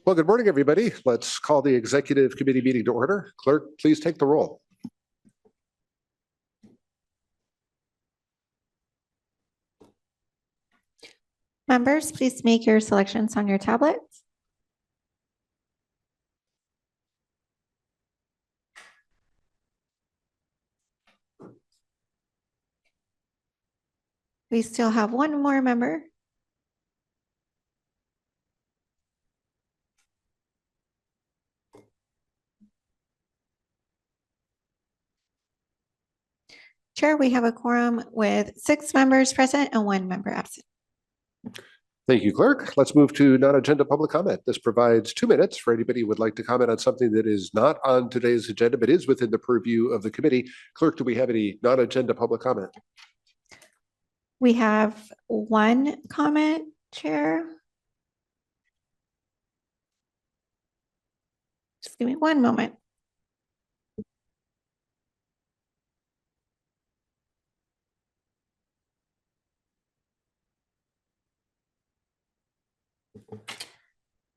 Well, good morning, everybody. Let's call the executive committee meeting to order. Clerk, please take the roll. Members, please make your selections on your tablets. We still have one more member. Chair, we have a quorum with 6 members present and 1 member absent. Thank you, Clerk. Let's move to non-agenda public comment. This provides 2 minutes for anybody who would like to comment on something that is not on today's agenda, but is within the purview of the committee. Clerk, do we have any non-agenda public comment? We have 1 comment, Chair. Just give me 1 moment.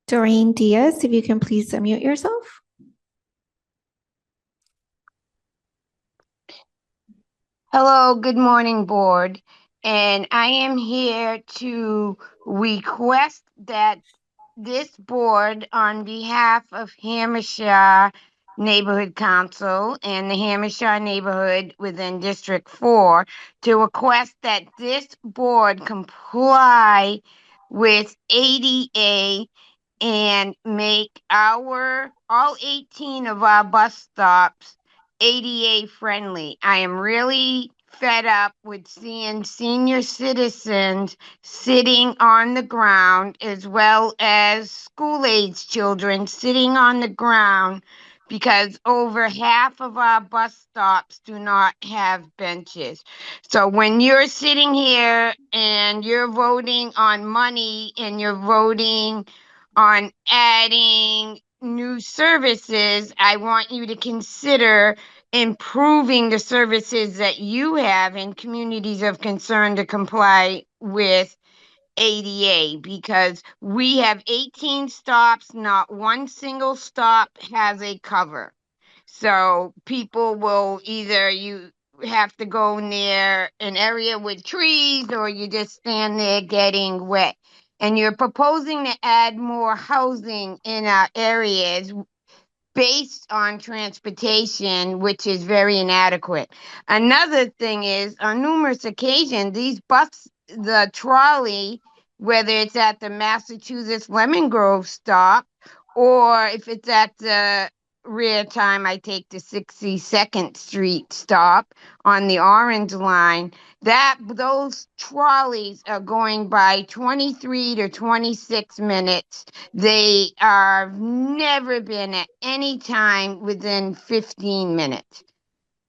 Doreen Diaz, if you can please unmute yourself. Hello, good morning, board. And I am here to request that this board, on behalf of Hamershire Neighborhood Council and the Hamershire neighborhood within District 4, to request that this board comply with ADA and make all 18 of our bus stops ADA friendly. I am really fed up with seeing senior citizens sitting on the ground, as well as school-age children sitting on the ground, because over half of our bus stops do not have benches. So when you're sitting here and you're voting on money and you're voting on adding new services, I want you to consider improving the services that you have in communities of concern to comply with ADA, because we have 18 stops, not one single stop has a cover. So people will either you have to go near an area with trees, or you just stand there getting wet. And you're proposing to add more housing in our areas based on transportation, which is very inadequate. Another thing is, on numerous occasions, the trolley, whether it's at the Massachusetts Lemon Grove stop, or if it's at the rare time I take the 62nd Street stop on the Orange Line, those trolleys are going by 23 to 26 minutes. They are never been at any time within 15 minutes.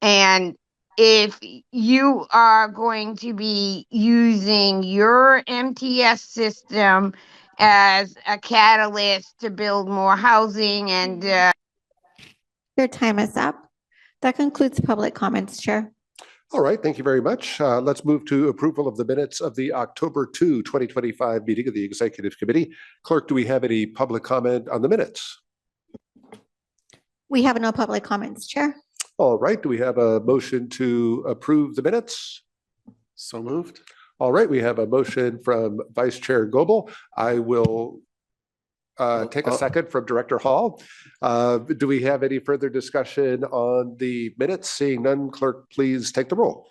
And if you are going to be using your MTS system as a catalyst to build more housing and Your time is up. That concludes public comments, Chair. All right, thank you very much. Let's move to approval of the minutes of the October 2, 2025 meeting of the Executive Committee. Clerk, do we have any public comment on the minutes? We have no public comments, Chair. All right, do we have a motion to approve the minutes? So moved. All right, we have a motion from Vice Chair Goebel. I will take a second from Director Hall. Do we have any further discussion on the minutes? Seeing none, Clerk, please take the roll.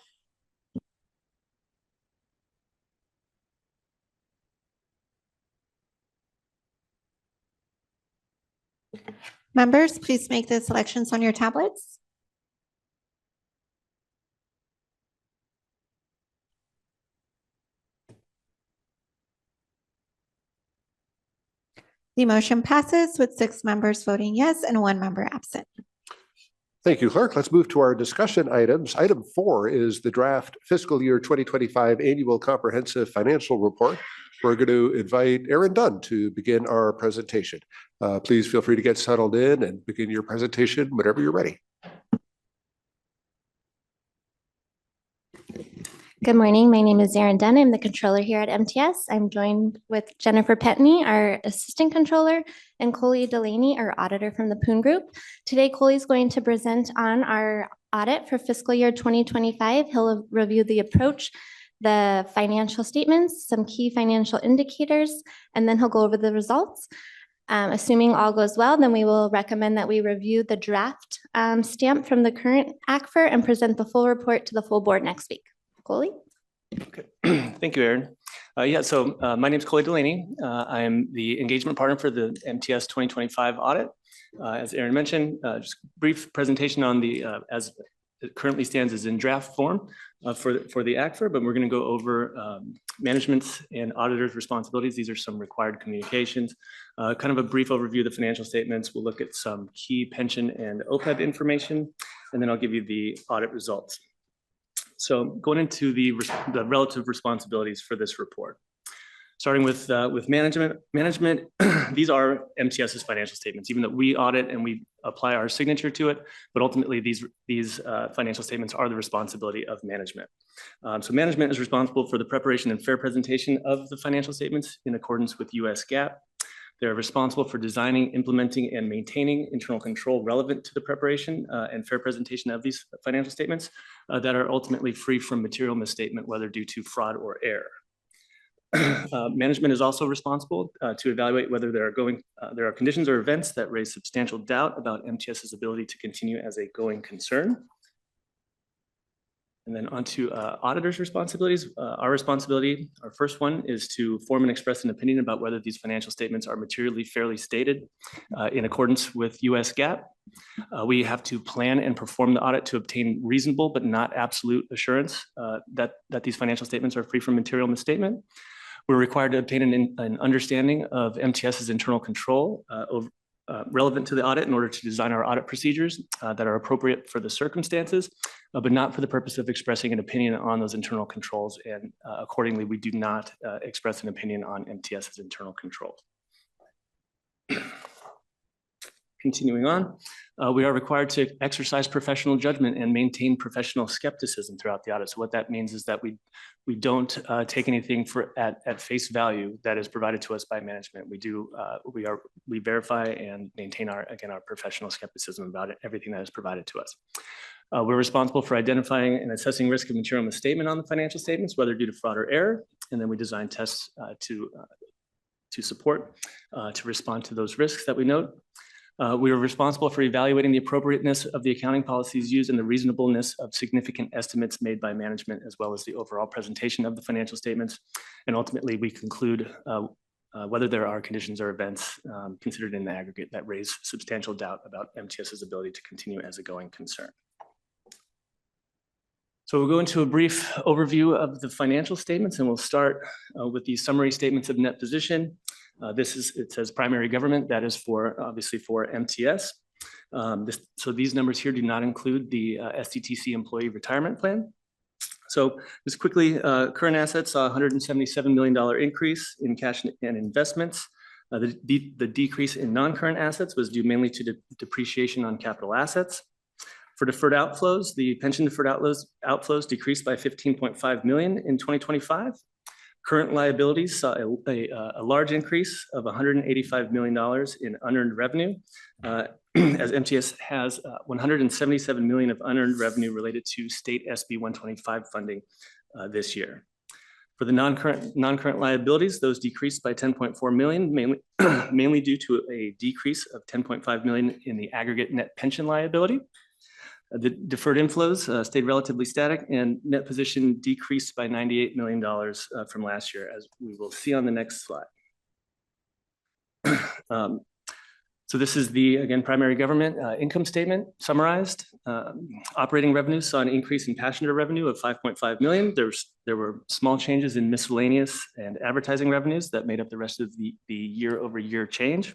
Members, please make the selections on your tablets. The motion passes with 6 members voting yes and 1 member absent. Thank you, Clerk. Let's move to our discussion items. Item 4 is the draft fiscal year 2025 annual comprehensive financial report. We're going to invite Aaron Dunn to begin our presentation. Please feel free to get settled in and begin your presentation whenever you're ready. Good morning. My name is Erin Dunn. I'm the controller here at MTS. I'm joined with Jennifer Petney, our assistant controller, and Coley Delaney, our auditor from the Poon Group. Today, Coley is going to present on our audit for fiscal year 2025. He'll review the approach, the financial statements, some key financial indicators, and then he'll go over the results. Assuming all goes well, then we will recommend that we review the draft stamp from the current ACFR and present the full report to the full board next week. Coley? Okay, thank you, Erin. My name is Coley Delaney. I am the engagement partner for the MTS 2025 audit. As Erin mentioned, just a brief presentation on the, as it currently stands, is in draft form for the ACFR, but we're going to go over management's and auditors' responsibilities. These are some required communications. Kind of a brief overview of the financial statements. We'll look at some key pension and OPEB information, and then I'll give you the audit results. So going into the relative responsibilities for this report. Starting with management, these are MTS's financial statements, even though we audit and we apply our signature to it, but ultimately these financial statements are the responsibility of management. So management is responsible for the preparation and fair presentation of the financial statements in accordance with US GAAP. They're responsible for designing, implementing, and maintaining internal control relevant to the preparation and fair presentation of these financial statements that are ultimately free from material misstatement, whether due to fraud or error. Management is also responsible to evaluate whether there are conditions or events that raise substantial doubt about MTS's ability to continue as a going concern. And then on to auditors' responsibilities. Our first one is to form and express an opinion about whether these financial statements are materially fairly stated in accordance with US GAAP. We have to plan and perform the audit to obtain reasonable but not absolute assurance that these financial statements are free from material misstatement. We're required to obtain an understanding of MTS's internal control relevant to the audit in order to design our audit procedures that are appropriate for the circumstances, but not for the purpose of expressing an opinion on those internal controls. And accordingly, we do not express an opinion on MTS's internal controls. Continuing on, we are required to exercise professional judgment and maintain professional skepticism throughout the audit. So what that means is that we don't take anything at face value that is provided to us by management. We verify and maintain our professional skepticism about everything that is provided to us. We're responsible for identifying and assessing risk of material misstatement on the financial statements, whether due to fraud or error, and then we design tests to respond to those risks that we note. We are responsible for evaluating the appropriateness of the accounting policies used and the reasonableness of significant estimates made by management, as well as the overall presentation of the financial statements. And ultimately, we conclude whether there are conditions or events considered in the aggregate that raise substantial doubt about MTS's ability to continue as a going concern. So we'll go into a brief overview of the financial statements, and we'll start with the summary statements of net position. It says primary government, that is obviously for MTS. So these numbers here do not include the SDTC employee retirement plan. So just quickly, current assets saw $177 million increase in cash and investments. The decrease in non-current assets was due mainly to depreciation on capital assets. For deferred outflows, the pension deferred outflows decreased by $15.5 million in 2025. Current liabilities saw a large increase of $185 million in unearned revenue, as MTS has $177 million of unearned revenue related to state SB 125 funding this year. For the non-current liabilities, those decreased by $10.4 million, mainly due to a decrease of $10.5 million in the aggregate net pension liability. The deferred inflows stayed relatively static, and net position decreased by $98 million from last year, as we will see on the next slide. So this is again, primary government income statement summarized. Operating revenues saw an increase in passenger revenue of $5.5 million. There were small changes in miscellaneous and advertising revenues that made up the rest of the year-over-year change.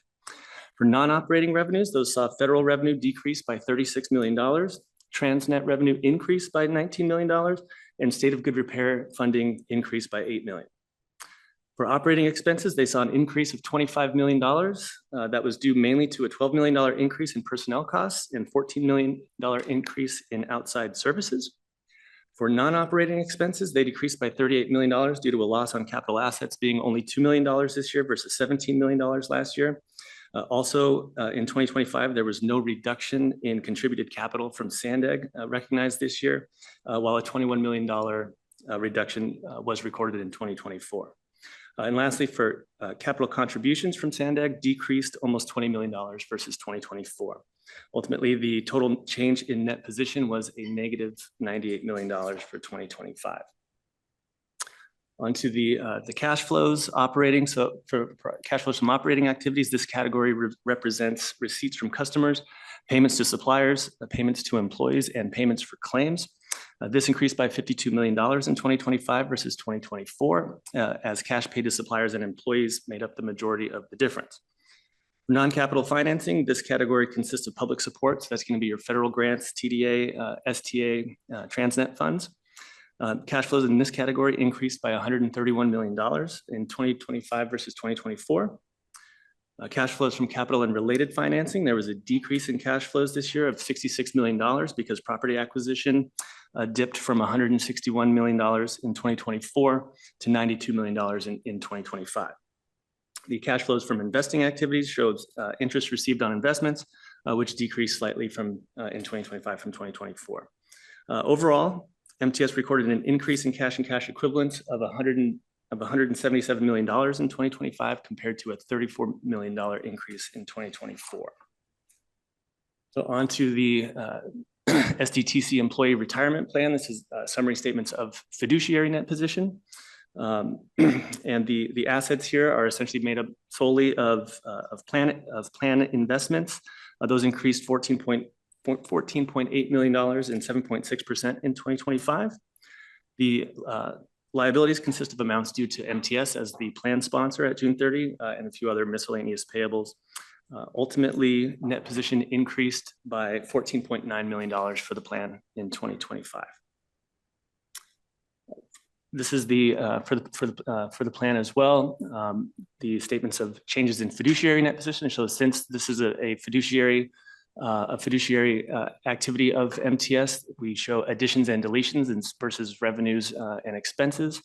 For non-operating revenues, those saw federal revenue decrease by $36 million, Transnet revenue increased by $19 million, and state of good repair funding increased by $8 million. For operating expenses, they saw an increase of $25 million. That was due mainly to a $12 million increase in personnel costs and $14 million increase in outside services. For non-operating expenses, they decreased by $38 million due to a loss on capital assets being only $2 million this year versus $17 million last year. Also, in 2025, there was no reduction in contributed capital from Sandag recognized this year, while a $21 million reduction was recorded in 2024. And lastly, for capital contributions from Sandag decreased almost $20 million versus 2024. Ultimately, the total change in net position was a negative $98 million for 2025. Onto the cash flows operating. So for cash flows from operating activities, this category represents receipts from customers, payments to suppliers, payments to employees, and payments for claims. This increased by $52 million in 2025 versus 2024, as cash paid to suppliers and employees made up the majority of the difference. Non-capital financing, this category consists of public support. So that's going to be your federal grants, TDA, STA, Transnet funds. Cash flows in this category increased by $131 million in 2025 versus 2024. Cash flows from capital and related financing, there was a decrease in cash flows this year of $66 million because property acquisition dipped from $161 million in 2024 to $92 million in 2025. The cash flows from investing activities shows interest received on investments, which decreased slightly from in 2025 from 2024. Overall, MTS recorded an increase in cash and cash equivalents of $177 million in 2025 compared to a $34 million increase in 2024. So on to the SDTC employee retirement plan. This is summary statements of fiduciary net position. And the assets here are essentially made up solely of plan investments. Those increased $14.8 million and 7.6% in 2025. The liabilities consist of amounts due to MTS as the plan sponsor at June 30 and a few other miscellaneous payables. Ultimately, net position increased by $14.9 million for the plan in 2025. This is the for the plan as well. The statements of changes in fiduciary net position. So since this is a fiduciary activity of MTS, we show additions and deletions versus revenues and expenses.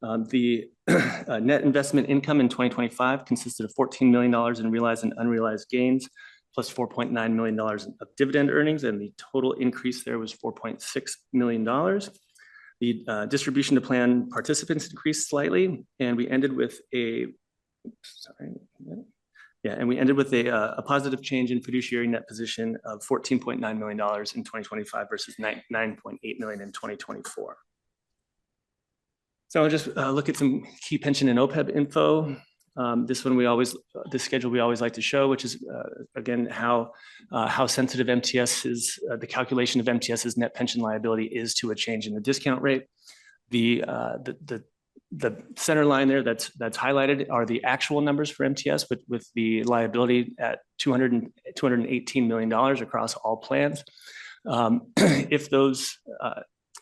The net investment income in 2025 consisted of $14 million in realized and unrealized gains, plus $4.9 million of dividend earnings, and the total increase there was $4.6 million. The distribution to plan participants increased slightly, and we ended with a positive change in fiduciary net position of $14.9 million in 2025 versus $9.8 million in 2024. So I'll just look at some key pension and OPEB info. This schedule we always like to show, which is again how sensitive MTS is. The calculation of MTS's net pension liability is to a change in the discount rate. The center line there that's highlighted are the actual numbers for MTS, with the liability at $218 million across all plans.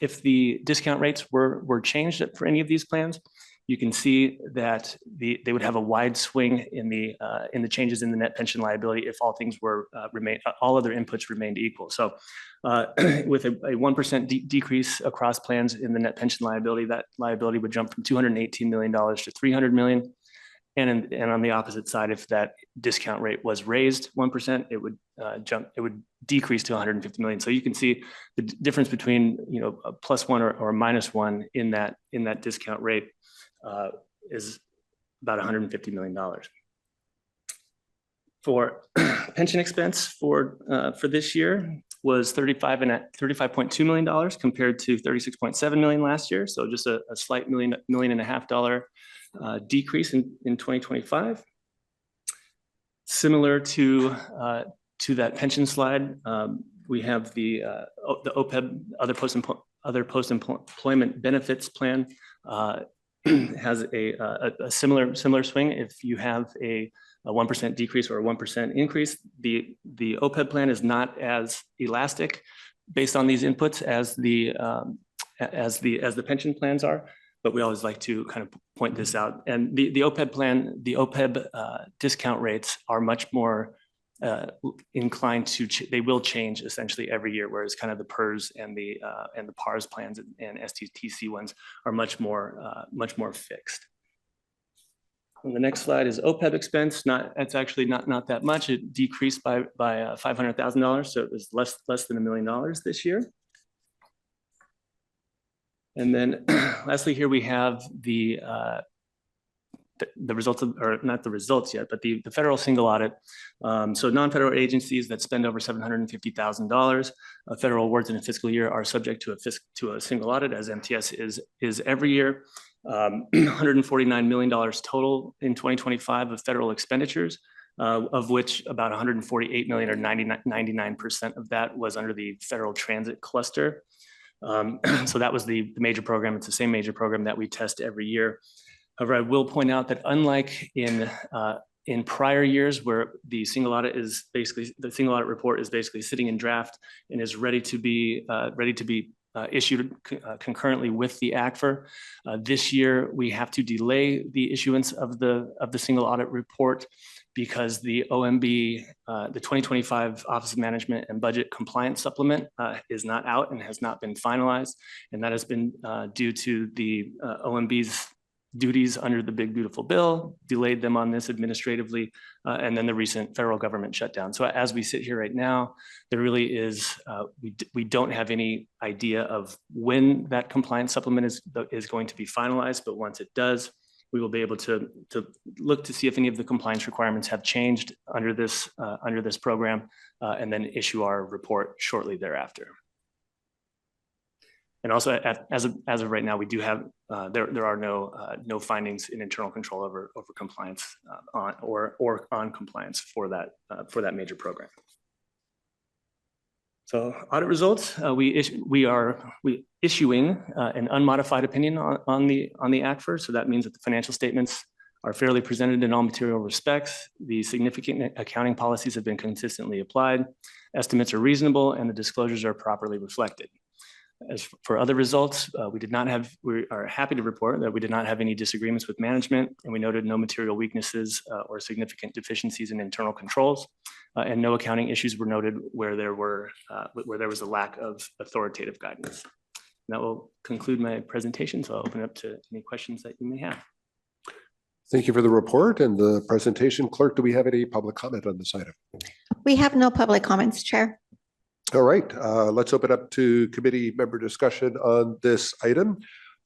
If the discount rates were changed for any of these plans, you can see that they would have a wide swing in the changes in the net pension liability if all things were all other inputs remained equal. So with a 1% decrease across plans in the net pension liability, that liability would jump from $218 million to $300 million. And on the opposite side, if that discount rate was raised 1%, it would decrease to $150 million. So you can see the difference between a +1 or -1 in that discount rate is about $150 million. For pension expense for this year was $35.2 million compared to $36.7 million last year. So just a slight $1.5 million decrease in 2025. Similar to that pension slide, we have the OPEB, other post-employment benefits plan, has a similar swing. If you have a 1% decrease or a 1% increase, the OPEB plan is not as elastic based on these inputs as the pension plans are. But we always like to kind of point this out. And the OPEB plan, the OPEB discount rates are much more inclined to, they will change essentially every year, whereas kind of the PERS and the PARS plans and STTC ones are much more fixed. And the next slide is OPEB expense. It's actually not that much. It decreased by $500,000, so it was less than $1 million this year. And then lastly, here we have the results of, or not the results yet, but the federal single audit. So non-federal agencies that spend over $750,000 federal awards in a fiscal year are subject to a single audit, as MTS is every year. $149 million total in 2025 of federal expenditures, of which about $148 million or 99% of that was under the federal transit cluster. So that was the major program. It's the same major program that we test every year. However, I will point out that unlike in prior years where the single audit report is basically sitting in draft and is ready to be issued concurrently with the ACFR. This year, we have to delay the issuance of the single audit report because the OMB, the 2025 Office of Management and Budget Compliance Supplement is not out and has not been finalized. And that has been due to the OMB's duties under the Big Beautiful Bill, delayed them on this administratively, and then the recent federal government shutdown. So as we sit here right now, there really is, we don't have any idea of when that compliance supplement is going to be finalized, but once it does, we will be able to look to see if any of the compliance requirements have changed under this program, and then issue our report shortly thereafter. And also, as of right now, we do have there are no findings in internal control over compliance on compliance for that major program. So audit results, we are issuing an unmodified opinion on the ACFR. So that means that the financial statements are fairly presented in all material respects. The significant accounting policies have been consistently applied. Estimates are reasonable, and the disclosures are properly reflected. As for other results, we are happy to report that we did not have any disagreements with management, and we noted no material weaknesses or significant deficiencies in internal controls, and no accounting issues were noted where there was a lack of authoritative guidance. And that will conclude my presentation, so I'll open it up to any questions that you may have. Thank you for the report and the presentation. Clerk, do we have any public comment on this item? We have no public comments, Chair. All right, let's open up to committee member discussion on this item.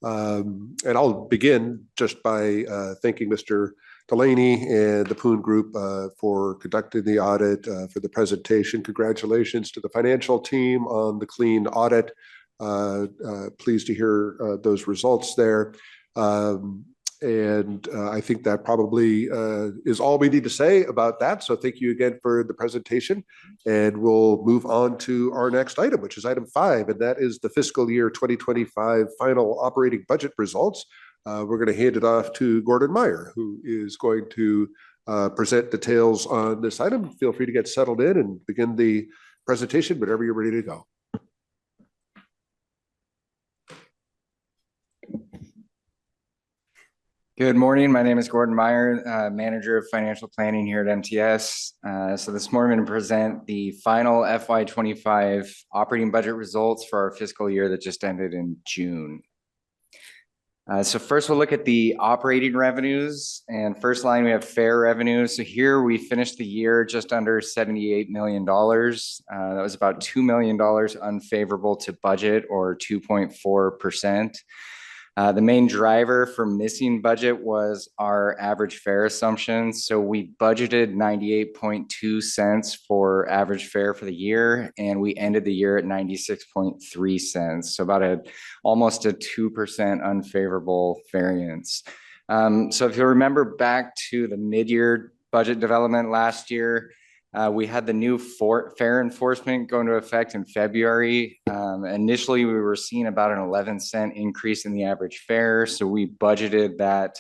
And I'll begin just by thanking Mr. Delaney and the Poon Group for conducting the audit, for the presentation. Congratulations to the financial team on the clean audit. Pleased to hear those results there. And I think that probably is all we need to say about that. So thank you again for the presentation. And we'll move on to our next item, which is item 5, and that is the fiscal year 2025 final operating budget results. We're going to hand it off to Gordon Meyer, who is going to present details on this item. Feel free to get settled in and begin the presentation whenever you're ready to go. Good morning. My name is Gordon Meyer, Manager of Financial Planning here at MTS. So this morning I'm going to present the final FY25 operating budget results for our fiscal year that just ended in June. So first we'll look at the operating revenues, and first line we have fare revenue. So here we finished the year just under $78 million. That was about $2 million unfavorable to budget, or 2.4%. The main driver for missing budget was our average fare assumptions. So we budgeted 98.2 cents for average fare for the year, and we ended the year at 96.3 cents. So about almost a 2% unfavorable variance. So if you remember back to the mid-year budget development last year, we had the new fare enforcement go into effect in February. Initially, we were seeing about an 11-cent increase in the average fare. So we budgeted that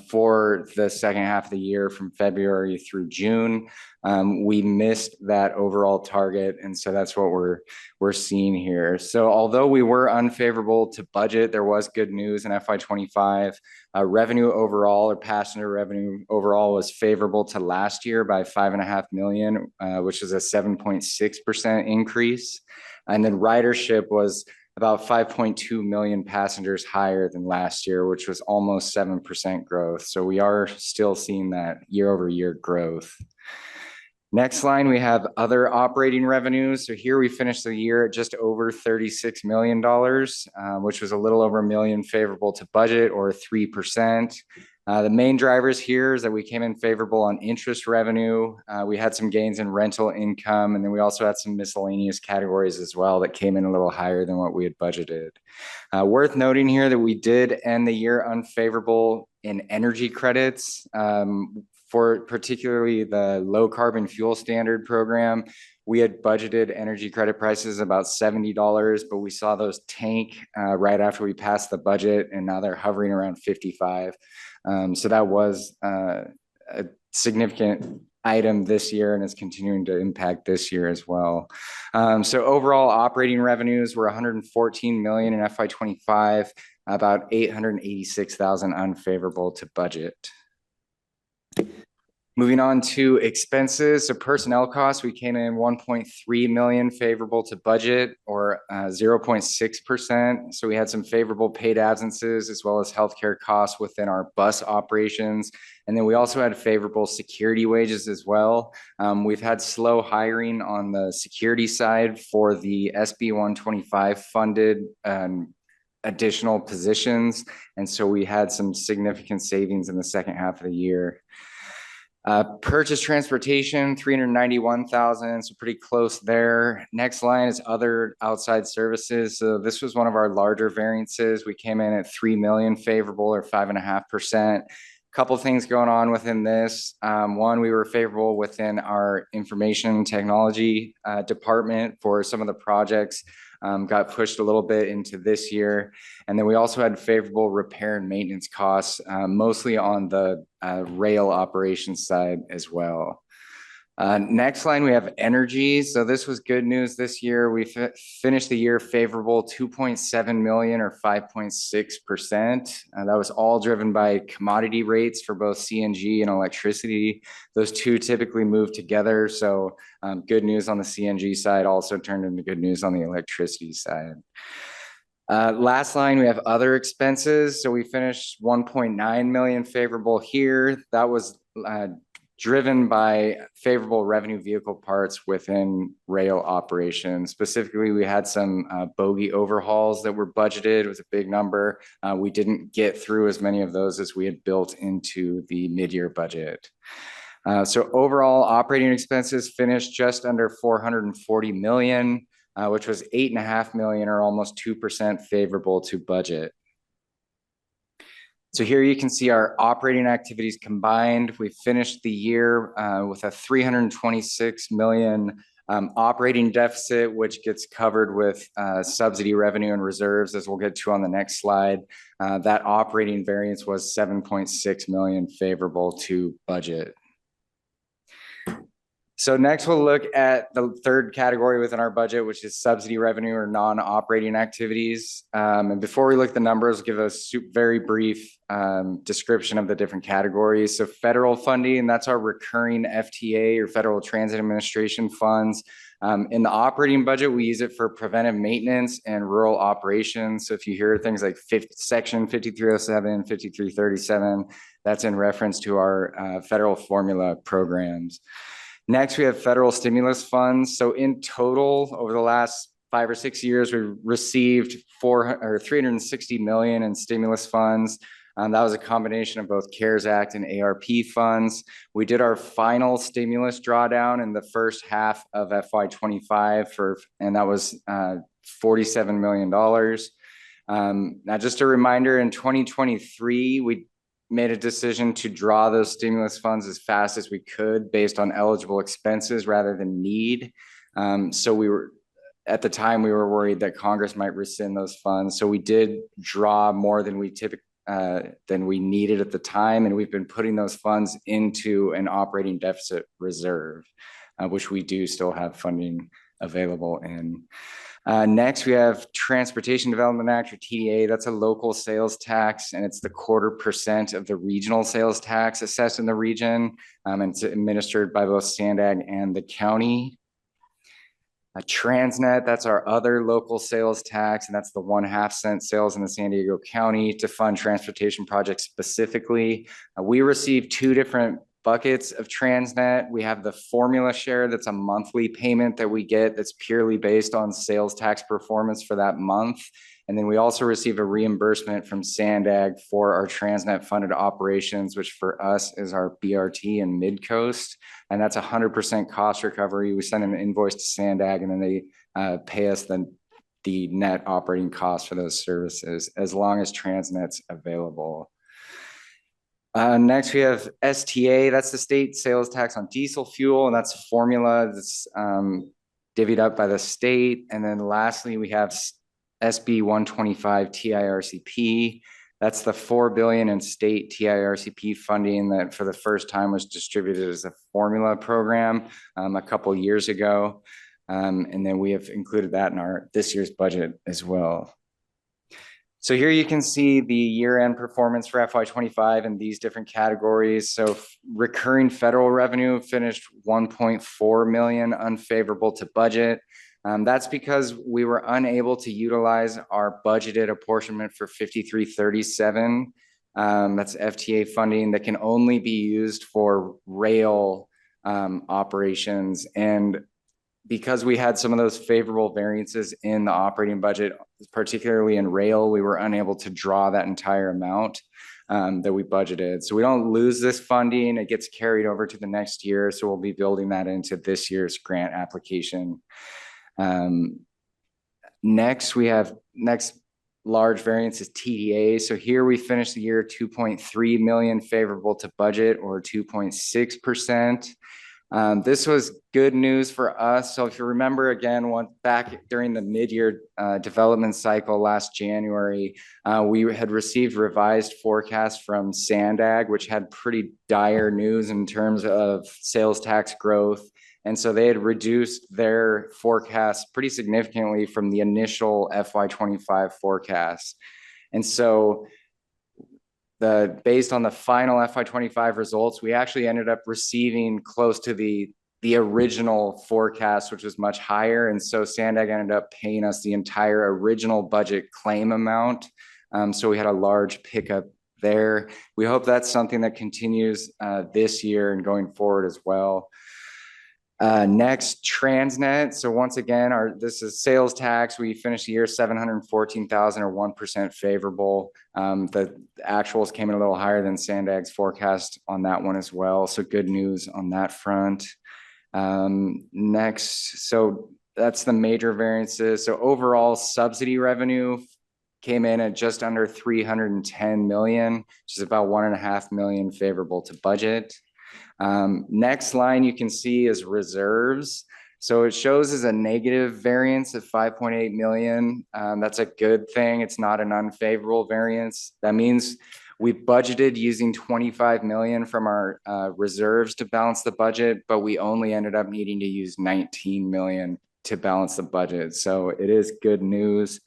for the second half of the year from February through June. We missed that overall target, and so that's what we're seeing here. So although we were unfavorable to budget, there was good news in FY25. Revenue overall, or passenger revenue overall, was favorable to last year by $5.5 million, which is a 7.6% increase. And then ridership was about 5.2 million passengers higher than last year, which was almost 7% growth. So we are still seeing that year-over-year growth. Next line, we have other operating revenues. So here we finished the year at just over $36 million, which was a little over $1 million favorable to budget, or 3%. The main drivers here is that we came in favorable on interest revenue. We had some gains in rental income, and then we also had some miscellaneous categories as well that came in a little higher than what we had budgeted. Worth noting here that we did end the year unfavorable in energy credits, for particularly the low carbon fuel standard program. We had budgeted energy credit prices about $70, but we saw those tank right after we passed the budget, and now they're hovering around $55. So that was a significant item this year, and it's continuing to impact this year as well. So overall operating revenues were $114 million in FY25, about $886,000 unfavorable to budget. Moving on to expenses, so personnel costs, we came in $1.3 million favorable to budget, or 0.6%. So we had some favorable paid absences as well as healthcare costs within our bus operations. And then we also had favorable security wages as well. We've had slow hiring on the security side for the SB 125 funded additional positions. And so we had some significant savings in the second half of the year. Purchase transportation, $391,000, so pretty close there. Next line is other outside services. So this was one of our larger variances. We came in at $3 million favorable, or 5.5%. Couple things going on within this. One, we were favorable within our information technology department for some of the projects. Got pushed a little bit into this year. And then we also had favorable repair and maintenance costs, mostly on the rail operations side as well. Next line, we have energy. So this was good news this year. We finished the year favorable, $2.7 million, or 5.6%. That was all driven by commodity rates for both CNG and electricity. Those two typically move together. So good news on the CNG side also turned into good news on the electricity side. Last line, we have other expenses. So we finished $1.9 million favorable here. That was driven by favorable revenue vehicle parts within rail operations. Specifically, we had some bogie overhauls that were budgeted. It was a big number. We didn't get through as many of those as we had built into the mid-year budget. So overall operating expenses finished just under $440 million, which was $8.5 million, or almost 2% favorable to budget. So here you can see our operating activities combined. We finished the year with a $326 million operating deficit, which gets covered with subsidy revenue and reserves, as we'll get to on the next slide. That operating variance was $7.6 million favorable to budget. So next we'll look at the third category within our budget, which is subsidy revenue or non-operating activities. And before we look at the numbers, I'll give a very brief description of the different categories. So federal funding, that's our recurring FTA, or Federal Transit Administration funds. In the operating budget, we use it for preventive maintenance and rural operations. So if you hear things like Section 5307, 5337, that's in reference to our federal formula programs. Next, we have federal stimulus funds. So in total, over the last 5 or 6 years, we received $360 million in stimulus funds. That was a combination of both CARES Act and ARP funds. We did our final stimulus drawdown in the first half of FY25 and that was $47 million. Now, just a reminder, in 2023, we made a decision to draw those stimulus funds as fast as we could based on eligible expenses rather than need. So at the time, we were worried that Congress might rescind those funds. So we did draw more than we than we needed at the time. And we've been putting those funds into an operating deficit reserve, which we do still have funding available in. Next, we have Transportation Development Act, or TDA. That's a local sales tax, and it's the 0.25% of the regional sales tax assessed in the region. And it's administered by both Sandag and the county. Transnet, that's our other local sales tax, and that's the 1/2 cent sales in the San Diego County to fund transportation projects specifically. We receive two different buckets of Transnet. We have the formula share, that's a monthly payment that we get that's purely based on sales tax performance for that month. And then we also receive a reimbursement from Sandag for our Transnet funded operations, which for us is our BRT and Midcoast. And that's 100% cost recovery. We send an invoice to Sandag and then they pay us the net operating cost for those services as long as Transnet's available. Next, we have STA. That's the state sales tax on diesel fuel, and that's a formula that's divvied up by the state. And then lastly, we have SB 125 TIRCP. That's the $4 billion in state TIRCP funding that for the first time was distributed as a formula program a couple years ago. And then we have included that in this year's budget as well. So here you can see the year-end performance for FY25 in these different categories. So recurring federal revenue finished 1.4 million unfavorable to budget. That's because we were unable to utilize our budgeted apportionment for 5337. That's FTA funding that can only be used for rail operations. And because we had some of those favorable variances in the operating budget, particularly in rail, we were unable to draw that entire amount that we budgeted. So we don't lose this funding. It gets carried over to the next year. So we'll be building that into this year's grant application. Next large variance is TDA. So here we finished the year 2.3 million favorable to budget, or 2.6%. This was good news for us. So if you remember, again, back during the mid-year development cycle last January, we had received revised forecasts from Sandag, which had pretty dire news in terms of sales tax growth. And so they had reduced their forecast pretty significantly from the initial FY25 forecast. And so based on the final FY25 results, we actually ended up receiving close to the original forecast, which was much higher. And so Sandag ended up paying us the entire original budget claim amount. So we had a large pickup there. We hope that's something that continues this year and going forward as well. Next, Transnet. So once again, this is sales tax. We finished the year 714,000, or 1% favorable. The actuals came in a little higher than Sandag's forecast on that one as well. So good news on that front. Next, so that's the major variances. So overall subsidy revenue came in at just under 310 million, which is about 1.5 million favorable to budget. Next line you can see is reserves. So it shows as a negative variance of 5.8 million. That's a good thing. It's not an unfavorable variance. That means we budgeted using 25 million from our reserves to balance the budget, but we only ended up needing to use 19 million to balance the budget. So it is good news.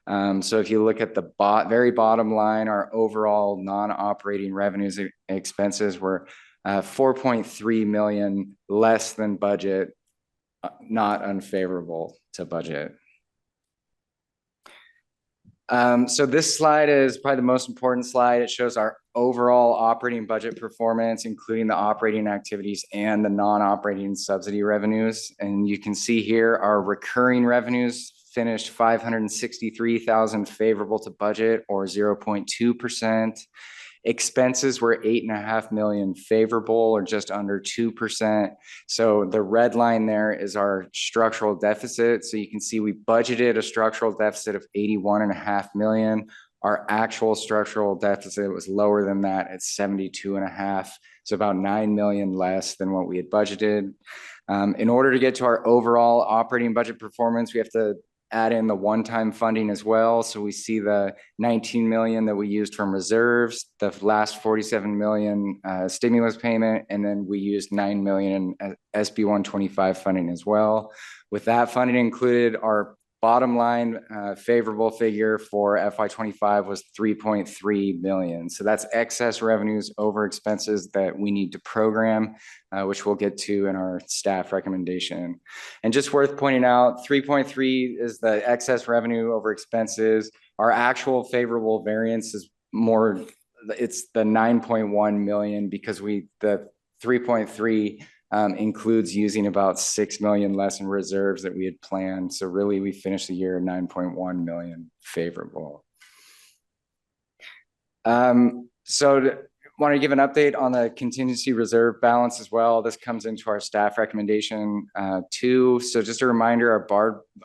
So if you look at the very bottom line, our overall non-operating revenues and expenses were 4.3 million less than budget, not unfavorable to budget. So this slide is probably the most important slide. It shows our overall operating budget performance, including the operating activities and the non-operating subsidy revenues. And you can see here our recurring revenues finished 563,000 favorable to budget, or 0.2%. Expenses were 8.5 million favorable, or just under 2%. So the red line there is our structural deficit. So you can see we budgeted a structural deficit of 81.5 million. Our actual structural deficit was lower than that at 72.5. So about 9 million less than what we had budgeted. In order to get to our overall operating budget performance, we have to add in the one-time funding as well. So we see the 19 million that we used from reserves, the last 47 million stimulus payment, and then we used 9 million in SB 125 funding as well. With that funding included, our bottom line favorable figure for FY25 was 3.3 million. So that's excess revenues over expenses that we need to program, which we'll get to in our staff recommendation. And just worth pointing out, 3.3 is the excess revenue over expenses. Our actual favorable variance is more, it's the 9.1 million because the 3.3 includes using about 6 million less in reserves that we had planned. So really we finished the year 9.1 million favorable. Want to give an update on the contingency reserve balance as well. This comes into our staff recommendation too. So just a reminder,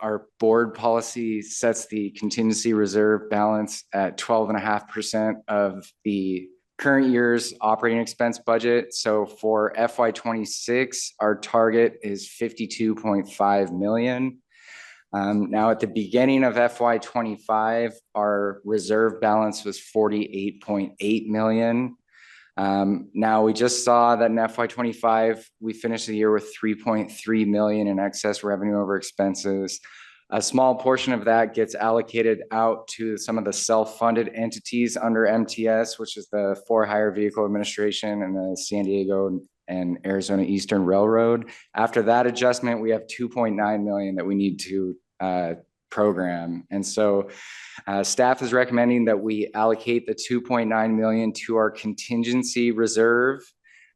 our board policy sets the contingency reserve balance at 12.5% of the current year's operating expense budget. So for FY26, our target is 52.5 million. Now at the beginning of FY25, our reserve balance was 48.8 million. Now we just saw that in FY25, we finished the year with 3.3 million in excess revenue over expenses. A small portion of that gets allocated out to some of the self-funded entities under MTS, which is the For-Hire Vehicle Administration and the San Diego and Arizona Eastern Railroad. After that adjustment, we have 2.9 million that we need to program. And so staff is recommending that we allocate the 2.9 million to our contingency reserve.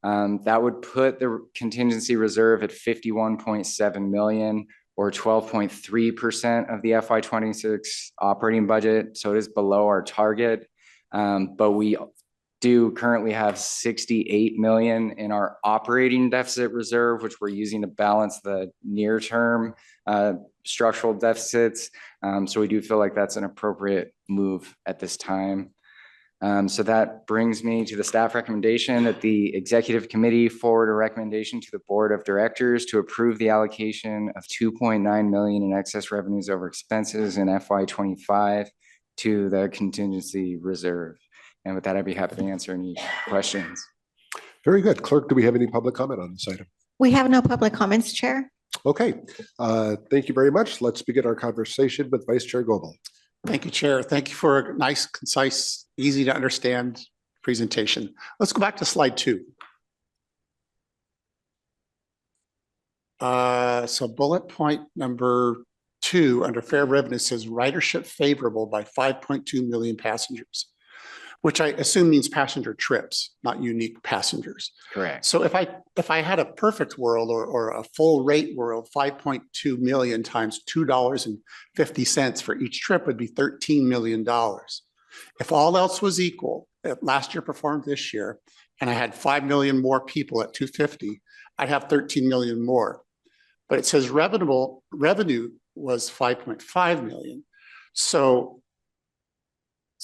That would put the contingency reserve at 51.7 million or 12.3% of the FY26 operating budget. So it is below our target, but we do currently have 68 million in our operating deficit reserve, which we're using to balance the near-term structural deficits. So we do feel like that's an appropriate move at this time. So that brings me to the staff recommendation that the executive committee forward a recommendation to the board of directors to approve the allocation of 2.9 million in excess revenues over expenses in FY25 to the contingency reserve. And with that, I'd be happy to answer any questions. Very good. Clerk, do we have any public comment on this item? We have no public comments, Chair. Okay. Thank you very much. Let's begin our conversation with Vice Chair Goebel. Thank you, Chair. Thank you for a nice, concise, easy to understand presentation. Let's go back to slide 2. So bullet point number 2 under fair revenue says ridership favorable by 5.2 million passengers, which I assume means passenger trips, not unique passengers. Correct. So if I had a perfect world or a full rate world, 5.2 million times $2.50 for each trip would be $13 million. If all else was equal, if last year performed this year, and I had 5 million more people at 250, I'd have 13 million more. But it says revenue was 5.5 million. So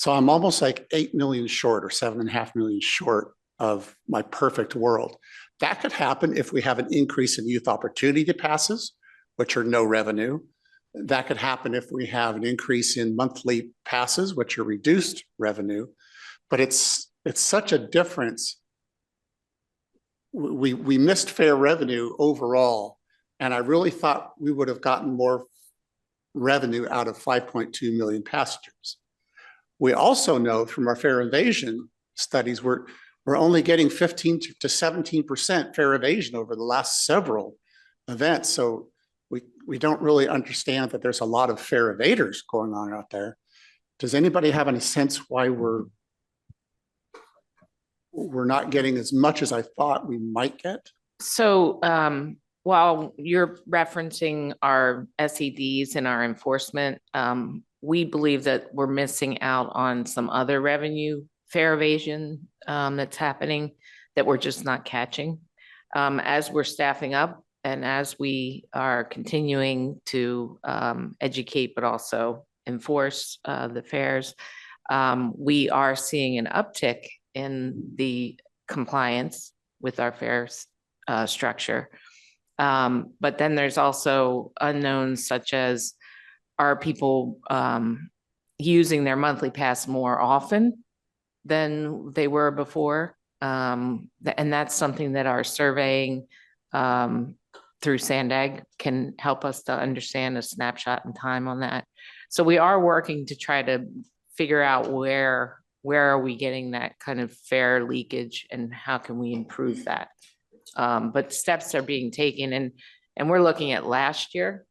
I'm almost like 8 million short or 7.5 million short of my perfect world. That could happen if we have an increase in youth opportunity passes, which are no revenue. That could happen if we have an increase in monthly passes, which are reduced revenue. But it's such a difference. We missed fair revenue overall, and I really thought we would have gotten more revenue out of 5.2 million passengers. We also know from our fare evasion studies, we're only getting 15 to 17% fare evasion over the last several events. So we don't really understand that there's a lot of fare evaders going on out there. Does anybody have any sense why we're not getting as much as I thought we might get? So while you're referencing our SEDs and our enforcement, we believe that we're missing out on some other revenue fare evasion that's happening that we're just not catching. As we're staffing up and as we are continuing to educate but also enforce the fares, we are seeing an uptick in the compliance with our fares structure. But then there's also unknowns such as are people using their monthly pass more often than they were before? And that's something that our surveying through Sandag can help us to understand a snapshot in time on that. So we are working to try to figure out where are we getting that kind of fare leakage and how can we improve that? But steps are being taken, and we're looking at last year.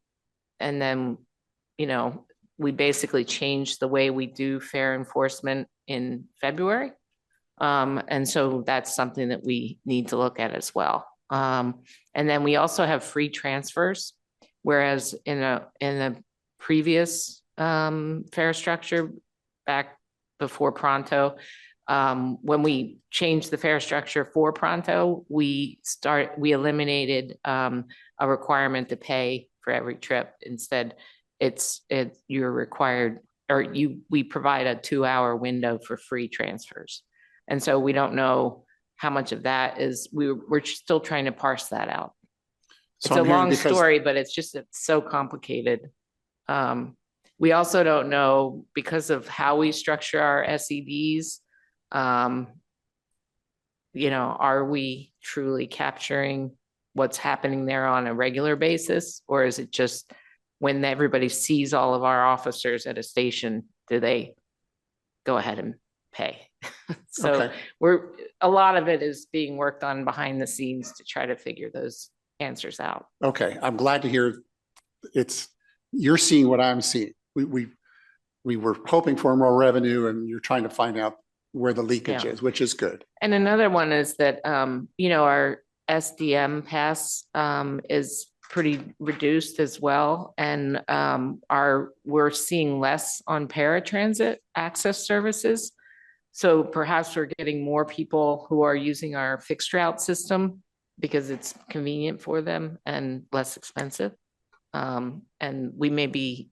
And then, you know, we basically changed the way we do fare enforcement in February. And so that's something that we need to look at as well. And then we also have free transfers, whereas in a previous fare structure back before Pronto, when we changed the fare structure for Pronto, we eliminated a requirement to pay for every trip. Instead, you're required, or we provide a 2-hour window for free transfers. And so we don't know how much of that is, we're still trying to parse that out. So It's I'm a hearing long because- story, but it's so complicated. We also don't know, because of how we structure our SEDs, you know, are we truly capturing what's happening there on a regular basis? Or is it just when everybody sees all of our officers at a station, do they go ahead and pay? So Okay. a lot of it is being worked on behind the scenes to try to figure those answers out. Okay, I'm glad to hear you're seeing what I'm seeing. We were hoping for more revenue and you're trying to find out where the leakage Yeah. is, which is good. And another one is that, you know, our SDM pass is pretty reduced as well. And we're seeing less on paratransit access services. So perhaps we're getting more people who are using our fixed route system because it's convenient for them and less expensive. And we may be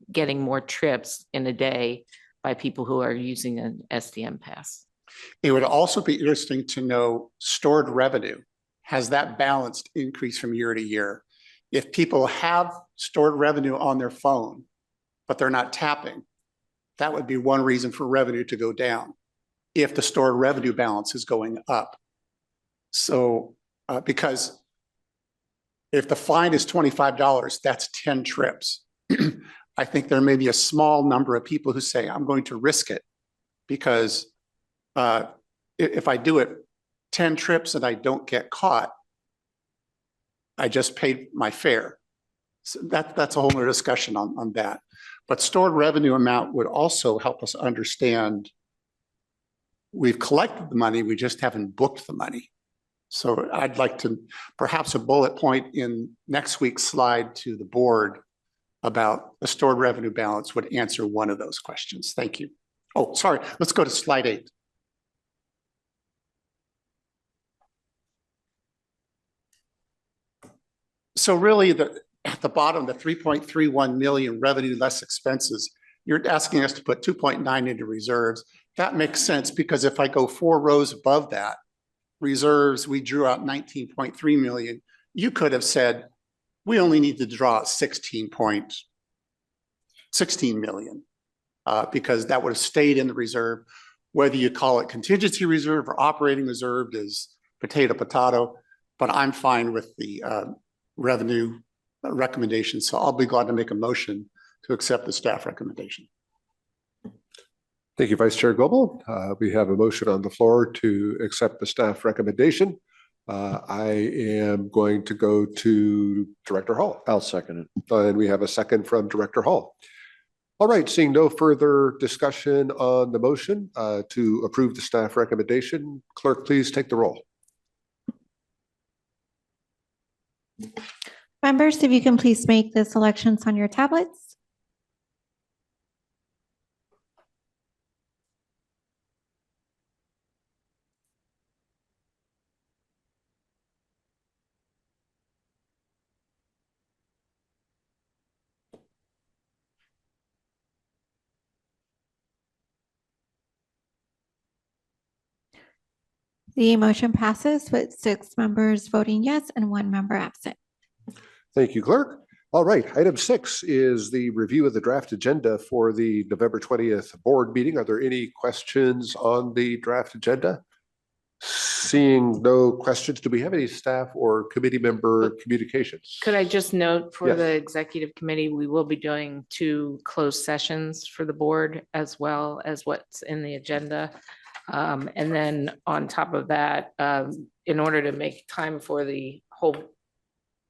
getting more trips in a day by people who are using an SDM pass. It would also be interesting to know stored revenue. Has that balanced increase from year to year? If people have stored revenue on their phone, but they're not tapping, that would be one reason for revenue to go down if the stored revenue balance is going up. So, because if the fine is $25, that's 10 trips. I think there may be a small number of people who say, I'm going to risk it because if I do it 10 trips and I don't get caught, I just paid my fare. So that's a whole nother discussion on that. But stored revenue amount would also help us understand we've collected the money, we just haven't booked the money. So I'd like to perhaps a bullet point in next week's slide to the board about the stored revenue balance would answer one of those questions. Thank you. Oh, sorry. Let's go to slide 8. So really at the bottom, the 3.31 million revenue less expenses, you're asking us to put 2.9 into reserves. That makes sense because if I go 4 rows above that, reserves, we drew out 19.3 million. You could have said, we only need to draw out 16 million because that would have stayed in the reserve. Whether you call it contingency reserve or operating reserve is potato, but I'm fine with the revenue recommendation. So I'll be glad to make a motion to accept the staff recommendation. Thank you, Vice Chair Goebel. We have a motion on the floor to accept the staff recommendation. I am going to go to Director Hall. I'll second it. And we have a second from Director Hall. All right, seeing no further discussion on the motion to approve the staff recommendation, clerk, please take the roll. Members, if you can please make the selections on your tablets. The motion passes with 6 members voting yes and 1 member absent. Thank you, clerk. All right, item 6 is the review of the draft agenda for the November 20th board meeting. Are there any questions on the draft agenda? Seeing no questions, do we have any staff or committee member communications? Could I just note for Yes. the executive committee, we will be doing 2 closed sessions for the board as well as what's in the agenda. And then on top of that, in order to make time for the whole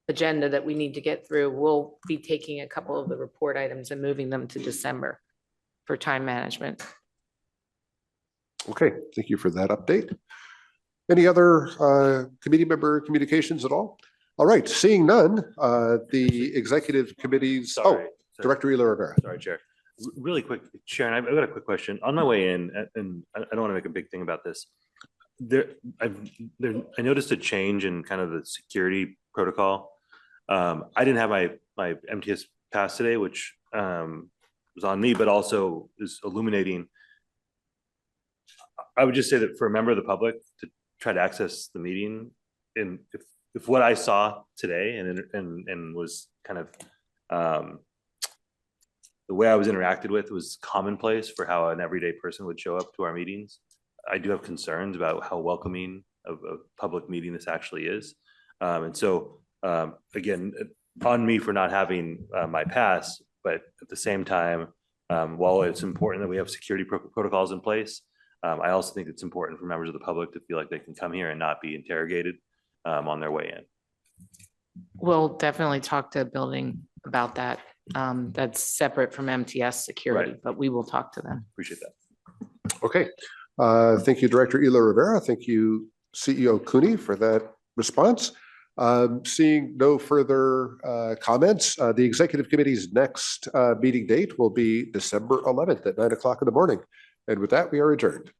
agenda that we need to get through, we'll be taking a couple of the report items and moving them to December for time management. Okay, thank you for that update. Any other committee member communications at all? All right, seeing none, the executive committees. Sorry. Director Ela Rivera. Sorry, Chair. Really quick, Sharon, I've got a quick question. On my way in, and I don't want to make a big thing about this. I noticed a change in kind of the security protocol. I didn't have my MTS pass today, which was on me, but also is illuminating. I would just say that for a member of the public to try to access the meeting, and if what I saw today and was kind of the way I was interacted with was commonplace for how an everyday person would show up to our meetings, I do have concerns about how welcoming of a public meeting this actually is. And so, again, on me for not having my pass, but at the same time, while it's important that we have security protocols in place, I also think it's important for members of the public to feel like they can come here and not be interrogated on their way in. We'll definitely talk to building about that. That's separate from MTS security, Right. but we will talk to them. Appreciate that. Okay, thank you, Director Ela Rivera. Thank you, CEO Cooney, for that response. Seeing no further comments, the executive committee's next meeting date will be December 11th at 9 o'clock in the morning. And with that, we are adjourned.